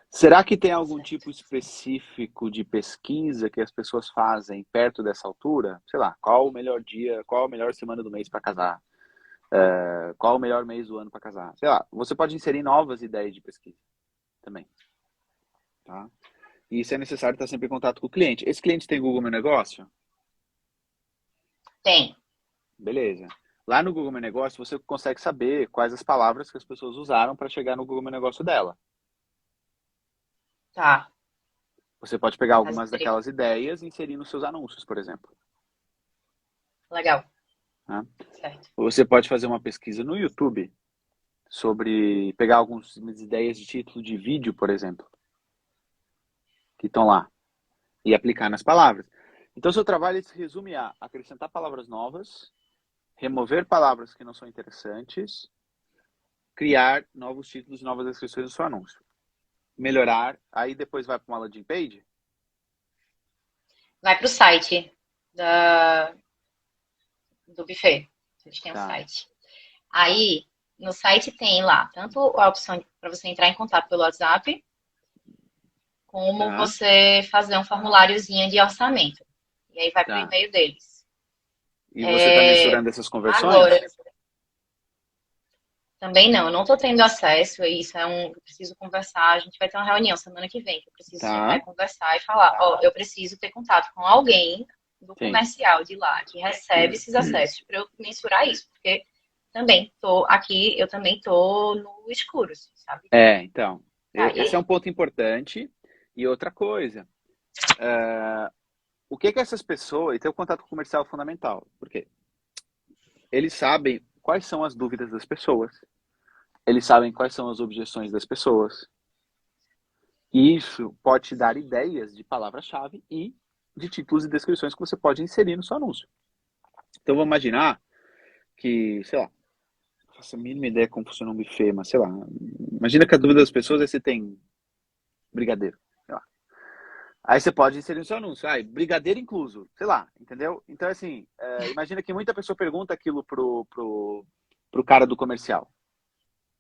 Será que tem algum Certo. tipo específico de pesquisa que as pessoas fazem perto dessa altura? Sei lá, qual o melhor dia, qual a melhor semana do mês para casar? Qual o melhor mês do ano para casar? Sei lá, você pode inserir novas ideias de pesquisa também, tá? E isso é necessário estar sempre em contato com o cliente. Esse cliente tem Google Meu Negócio? Tem. Beleza. Lá no Google Meu Negócio, você consegue saber quais as palavras que as pessoas usaram para chegar no Google Meu Negócio dela. Tá. Você pode pegar Mas algumas daquelas ideias e inserir nos seus anúncios, por exemplo. legal. Né? Certo. Você pode fazer uma pesquisa no YouTube sobre pegar algumas ideias de título de vídeo, por exemplo, que estão lá, e aplicar nas palavras. Então, seu trabalho se resume a acrescentar palavras novas, remover palavras que não são interessantes, criar novos títulos e novas descrições do seu anúncio. Melhorar, aí depois vai para uma landing page? Vai pro site da, do buffet. Eles têm um Tá, site. Aí, no site tem lá tanto a opção para você entrar em contato pelo WhatsApp, como tá, você fazer um formuláriozinho de orçamento. E aí vai pro tá. e-mail deles. E você está mensurando essas Agora, conversões? também não, eu não estou tendo acesso a isso, eu preciso conversar, a gente vai ter uma reunião semana que vem, que eu preciso sentar Tá, e conversar e falar, ó, eu preciso ter contato com alguém do sim. comercial de lá, que recebe esses acessos para eu mensurar isso, porque também tô aqui, eu também tô no escuro, assim, sabe? Então, esse é um Aí, ponto importante. E outra coisa, o que que essas pessoas, e ter o contato comercial é fundamental, porque eles sabem quais são as dúvidas das pessoas, eles sabem quais são as objeções das pessoas, e isso pode te dar ideias de palavra-chave e de títulos e descrições que você pode inserir no seu anúncio. Então, vamos imaginar que, sei lá, não faço a mínima ideia como funciona um buffet, mas sei lá, imagina que a dúvida das pessoas é se tem brigadeiro. Sei lá. Aí você pode inserir no seu anúncio, brigadeiro incluso, sei lá, entendeu? Então, assim, imagina que muita pessoa pergunta aquilo pro cara do comercial,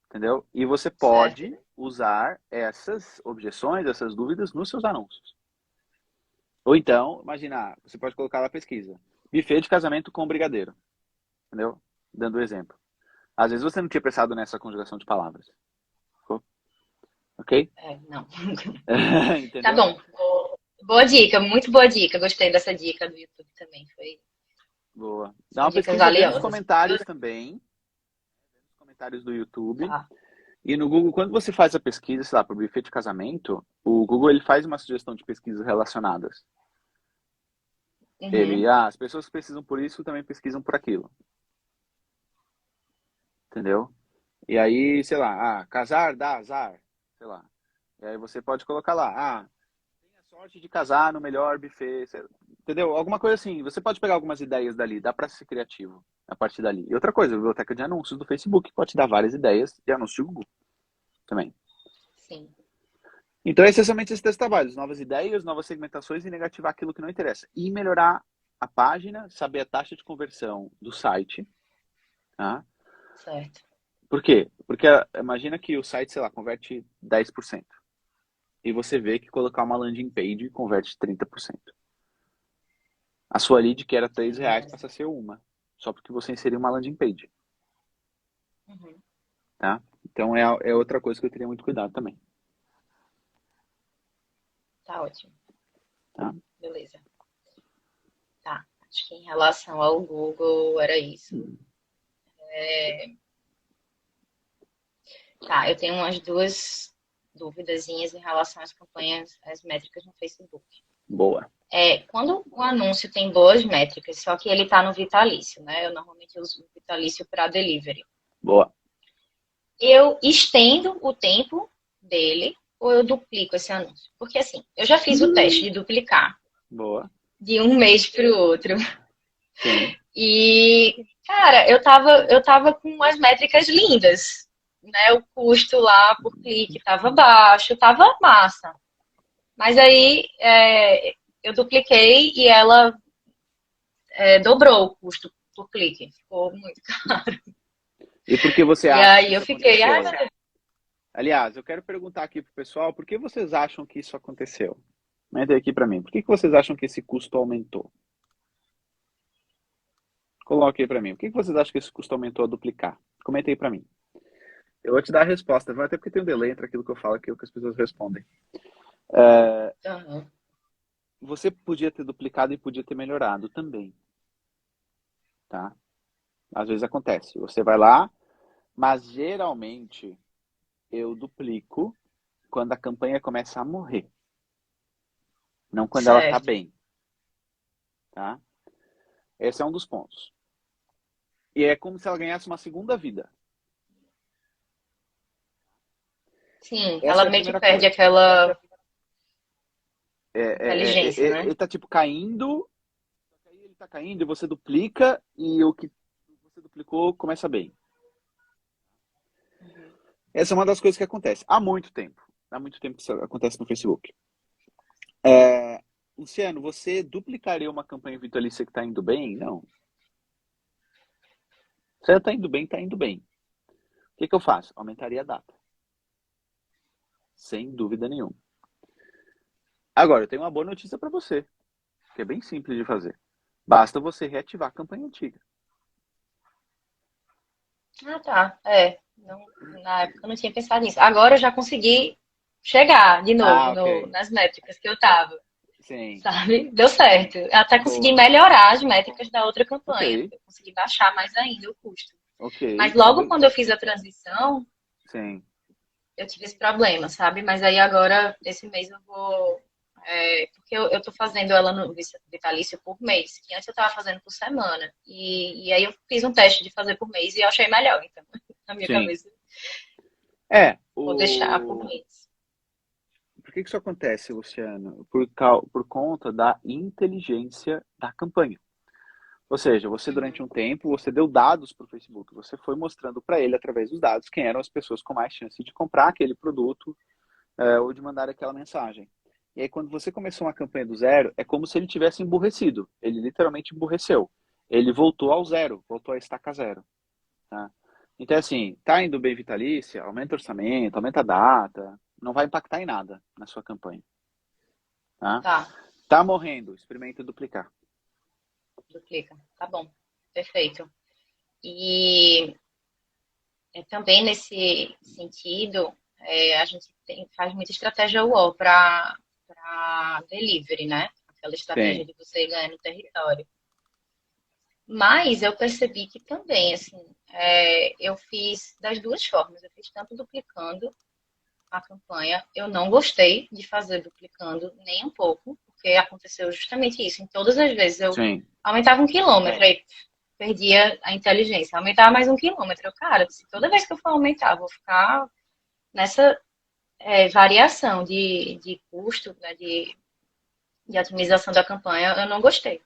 entendeu? E você certo. pode usar essas objeções, essas dúvidas nos seus anúncios. Ou então, imaginar, você pode colocar lá a pesquisa, buffet de casamento com brigadeiro, entendeu? Dando o exemplo. Às vezes você não tinha pensado nessa conjugação de palavras, ok? É, não. Tá Entendeu? bom. Boa dica, muito boa dica. Gostei dessa dica do YouTube também. Boa. Dá São uma dicas pesquisa, vê nos valiosas. comentários também, nos comentários do YouTube. Tá. E no Google, quando você faz a pesquisa, sei lá, para o buffet de casamento, o Google ele faz uma sugestão de pesquisas relacionadas. Uhum. As pessoas que pesquisam por isso também pesquisam por aquilo. Entendeu? E aí, sei lá, casar dá azar, sei lá. E aí você pode colocar lá, tem a sorte de casar no melhor buffet, entendeu? Alguma coisa assim. Você pode pegar algumas ideias dali, dá para ser criativo a partir dali. E outra coisa, a biblioteca de anúncios do Facebook pode te dar várias ideias de anúncios de Google também. Sim. Então, essencialmente esses três trabalhos: novas ideias, novas segmentações e negativar aquilo que não interessa. E melhorar a página, saber a taxa de conversão do site, tá? Certo. Por quê? Porque imagina que o site, sei lá, converte 10%. E você vê que colocar uma landing page converte 30%. A sua lead, que era R$ 3, Verdade. passa a ser uma. Só porque você inseriu uma landing page, Uhum. tá? Então é outra coisa que eu teria muito cuidado também, Tá ótimo. tá? Beleza. Tá. Acho que em relação ao Google era isso. Tá, eu tenho umas duas duvidazinhas em relação às campanhas, às métricas no Facebook. Boa, Quando o anúncio tem boas métricas, só que ele está no vitalício, né? Eu normalmente uso o vitalício para delivery. boa, Eu estendo o tempo dele ou eu duplico esse anúncio? Porque assim, eu já fiz o teste de duplicar boa. de um mês para o outro. Sim, E, cara, eu tava com as métricas lindas, né? O custo lá por clique tava baixo, tava massa. Mas aí eu dupliquei e ela dobrou o custo por clique. Ficou muito caro. e por que você E acha que aí eu isso fiquei, ai, aconteceu? Aliás, eu quero perguntar aqui pro pessoal, por que vocês acham que isso aconteceu? Comenta aí aqui para mim. Por que vocês acham que esse custo aumentou? Coloque aí para mim. Por que vocês acham que esse custo aumentou a duplicar? Comenta aí para mim. Eu vou te dar a resposta, até porque tem um delay entre aquilo que eu falo e aquilo que as pessoas respondem. aham, Você podia ter duplicado e podia ter melhorado também, tá? Às vezes acontece. Você vai lá, mas geralmente eu duplico quando a campanha começa a morrer, não quando ela tá certo. bem, tá? Esse é um dos pontos. E é como se ela ganhasse uma segunda vida. Sim, Essa ela é a meio que primeira perde coisa. aquela inteligência, Ele né? tá tipo caindo, aí ele tá caindo e você duplica e o que você duplicou começa bem. Uhum. Essa é uma das coisas que acontece há muito tempo. Há muito tempo que isso acontece no Facebook. É, Luciano, você duplicaria uma campanha vitalícia que está indo bem? Não. Se ela está indo bem, está indo bem. O que eu faço? Aumentaria a data. Sem dúvida nenhuma. Agora, eu tenho uma boa notícia para você, que é bem simples de fazer. Basta você reativar a campanha antiga. Ah, tá. Na época eu não tinha pensado nisso. Agora eu já consegui chegar de novo Ah, ok. nas métricas que eu tava, Sim. sabe? Deu certo. Eu até consegui Boa. melhorar as métricas da outra Ok. campanha. Eu consegui baixar mais ainda o custo. Ok. Mas Então, logo quando eu fiz a transição, sim. eu tive esse problema, sabe? Mas aí agora, esse mês eu vou. Porque eu tô fazendo ela no vitalício por mês, que antes eu tava fazendo por semana. E aí eu fiz um teste de fazer por mês e eu achei melhor. Então, na minha Sim. cabeça, É, vou deixar por mês. Por que isso acontece, Luciano? Por conta da inteligência da campanha. Ou seja, você durante Uhum. um tempo, você deu dados para o Facebook, você foi mostrando para ele, através dos dados, quem eram as pessoas com mais chance de comprar aquele produto ou de mandar aquela mensagem. E aí, quando você começou uma campanha do zero, é como se ele tivesse emburrecido. Ele literalmente emburreceu. Ele voltou ao zero, voltou a estaca zero. Tá? Então, assim, tá indo bem vitalícia, aumenta o orçamento, aumenta a data, não vai impactar em nada na sua campanha. Tá? Tá, Tá morrendo, experimenta duplicar. duplica. Tá bom. Perfeito. E também nesse sentido, a gente faz muita estratégia UOL para delivery, né? Aquela estratégia Sim, de você ganhar no território. Mas eu percebi que também, assim, eu fiz das duas formas. Eu fiz tanto duplicando a campanha. Eu não gostei de fazer duplicando nem um pouco, porque aconteceu justamente isso. Em todas as vezes eu sim. aumentava 1 quilômetro, aí perdia a inteligência. Aumentava mais 1 quilômetro. Cara, se toda vez que eu for aumentar, vou ficar nessa variação de custo, né, de otimização da campanha, eu não gostei.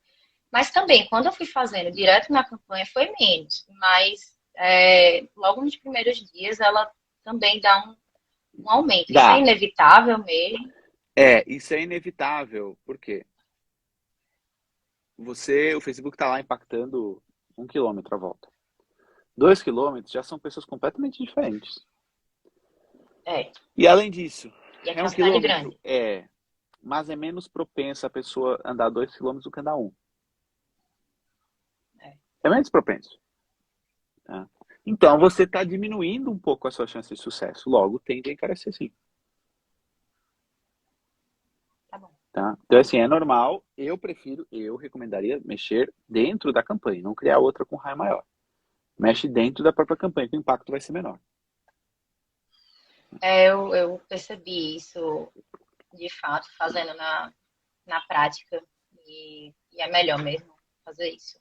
Mas também, quando eu fui fazendo direto na campanha, foi menos. Mas logo nos primeiros dias, ela também dá um aumento. Isso é Dá. inevitável mesmo. Isso é inevitável. Por quê? O Facebook está lá impactando 1 quilômetro à volta. 2 quilômetros já são pessoas completamente diferentes. É. E além disso, E aqui é é uma um cidade quilômetro? grande. É, mas é menos propensa a pessoa andar 2 quilômetros do que andar um. É. É menos propenso. Tá? Então, você está diminuindo um pouco a sua chance de sucesso. Logo, tende a encarecer sim. Tá bom. Tá? Então, assim, é normal. Eu recomendaria mexer dentro da campanha, não criar outra com raio maior. Mexe dentro da própria campanha, que o impacto vai ser menor. Eu percebi isso, de fato, fazendo na prática. E é melhor mesmo fazer isso.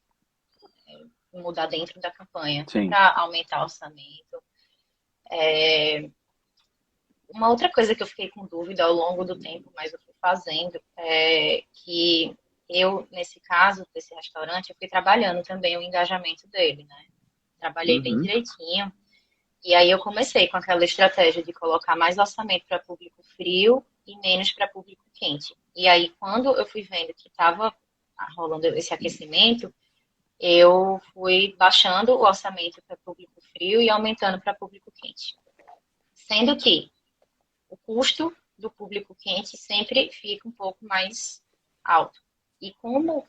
Mudar dentro da campanha Sim. para aumentar o orçamento. Uma outra coisa que eu fiquei com dúvida ao longo do tempo, mas eu fui fazendo, é que eu, nesse caso, desse restaurante, eu fui trabalhando também o engajamento dele, né? Trabalhei bem Uhum. direitinho. E aí eu comecei com aquela estratégia de colocar mais orçamento para público frio e menos para público quente. E aí, quando eu fui vendo que estava rolando esse aquecimento, eu fui baixando o orçamento para público frio e aumentando para público quente. Sendo que o custo do público quente sempre fica um pouco mais alto. E como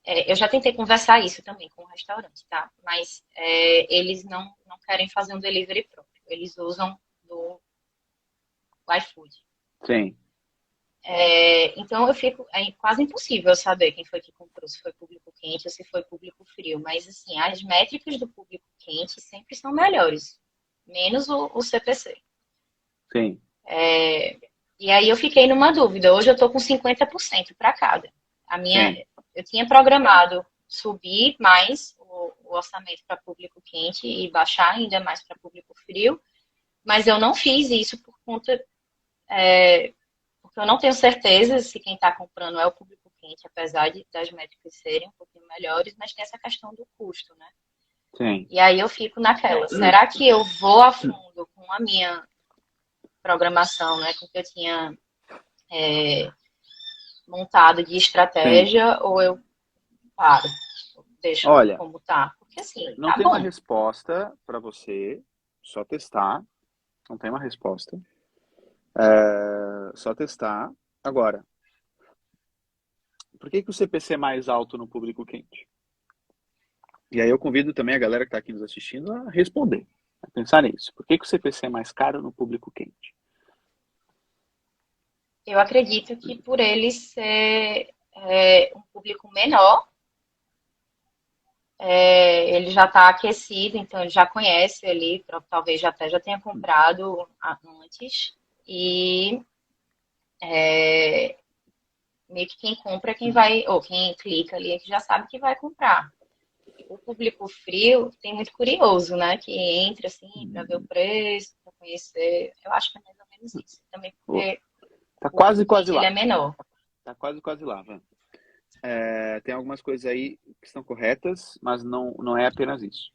eu já tentei conversar isso também com o restaurante, tá? Mas eles não querem fazer um delivery próprio. Eles usam do iFood. Sim. Então eu fico. É quase impossível saber quem foi que comprou, se foi público quente ou se foi público frio. Mas assim, as métricas do público quente sempre são melhores. Menos o CPC. Sim. E aí eu fiquei numa dúvida. Hoje eu estou com 50% para cada. Sim. Eu tinha programado subir mais o orçamento para público quente e baixar ainda mais para público frio, mas eu não fiz isso por conta, porque eu não tenho certeza se quem está comprando é o público quente, apesar das métricas serem um pouquinho melhores, mas tem essa questão do custo, né? Sim. E aí eu fico naquela, será que eu vou a fundo com a minha programação, né, com o que eu tinha montado de Sim. estratégia, ou eu paro, deixo Olha, como tá? Porque assim, não tá tem uma bom. resposta para você, só testar. Não tem uma resposta. Só testar. Agora, por que que o CPC é mais alto no público quente? E aí eu convido também a galera que está aqui nos assistindo a responder, a pensar nisso. Por que que o CPC é mais caro no público quente? Eu acredito que por ele ser um público menor, ele já está aquecido, então ele já conhece ali, talvez já até já tenha comprado antes. E meio que quem compra é quem vai, ou quem clica ali é que já sabe que vai comprar. O público frio tem muito curioso, né? Que entra assim para ver o preço, para conhecer. Eu acho que é mais ou menos isso. Também Pô, porque tá o público quase quente ele lá. é menor. Tá quase lá, Van. Tem algumas coisas aí que estão corretas, mas não é apenas isso.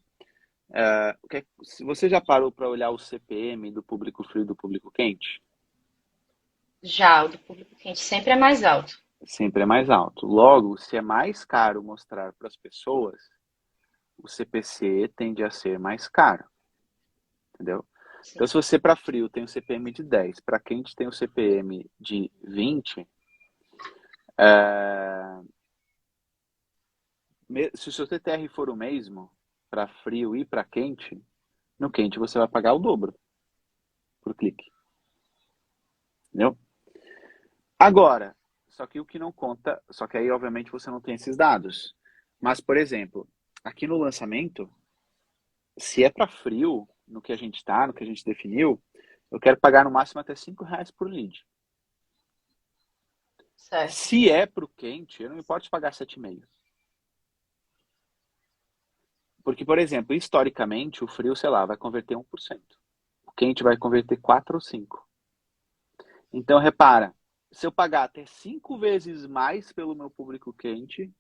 Se você já parou para olhar o CPM do público frio e do público quente? Já o do público quente sempre é mais alto. Sempre é mais alto. Logo, se é mais caro mostrar para as pessoas, o CPC tende a ser mais caro, entendeu? Então, Sim, se você para frio tem o CPM de 10, para quente tem o CPM de 20, se o seu TTR for o mesmo, para frio e para quente, no quente você vai pagar o dobro por clique, entendeu? Agora, só que o que não conta, só que aí obviamente você não tem esses dados. Mas, por exemplo, aqui no lançamento, se é para frio, no que a gente está, no que a gente definiu, eu quero pagar no máximo até R$ 5 por lead. certo. Se é para o quente, eu não me importo de pagar 7,5. Porque, por exemplo, historicamente, o frio, sei lá, vai converter 1%. O quente vai converter 4 ou 5. Então, repara, se eu pagar até 5 vezes mais pelo meu público quente,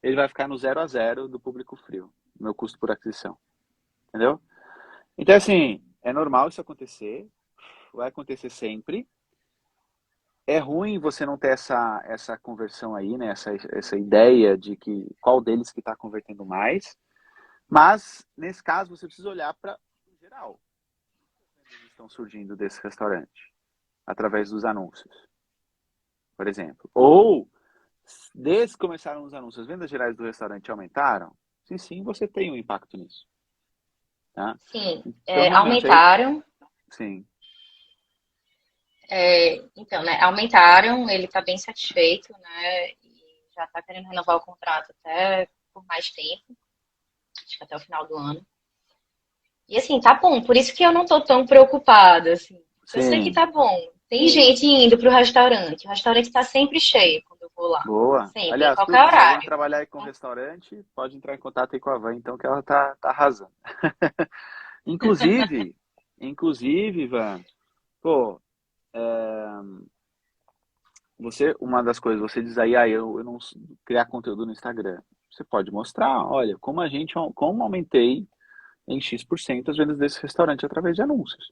ele vai ficar no 0 a 0 do público frio, meu custo por aquisição. Entendeu? Então, assim, é normal isso acontecer, vai acontecer sempre. É ruim você não ter essa conversão aí, né? Essa ideia de que qual deles que está convertendo mais. Mas, nesse caso, você precisa olhar para o geral. Eles estão surgindo desse restaurante através dos anúncios, por exemplo. Ou, desde que começaram os anúncios, as vendas gerais do restaurante aumentaram? Sim, sim, você tem um impacto nisso. Tá? Sim, Então, realmente, aí, aumentaram. sim, Então, né, aumentaram, ele está bem satisfeito, né, e já está querendo renovar o contrato até por mais tempo, acho que até o final do ano. E assim, tá bom, por isso que eu não tô tão preocupada, assim. Eu sei que sim, tá bom. Tem gente indo pro restaurante. O restaurante tá sempre cheio quando eu vou lá. boa. Sempre, em Aliás, qualquer turma, se alguém horário. trabalhar aí com restaurante, pode entrar em contato aí com a Van, então, que ela tá arrasando. Inclusive, Ivan, pô, uma das coisas, você diz aí, eu não criar conteúdo no Instagram. Você pode mostrar, olha, como aumentei em X% as vendas desse restaurante através de anúncios.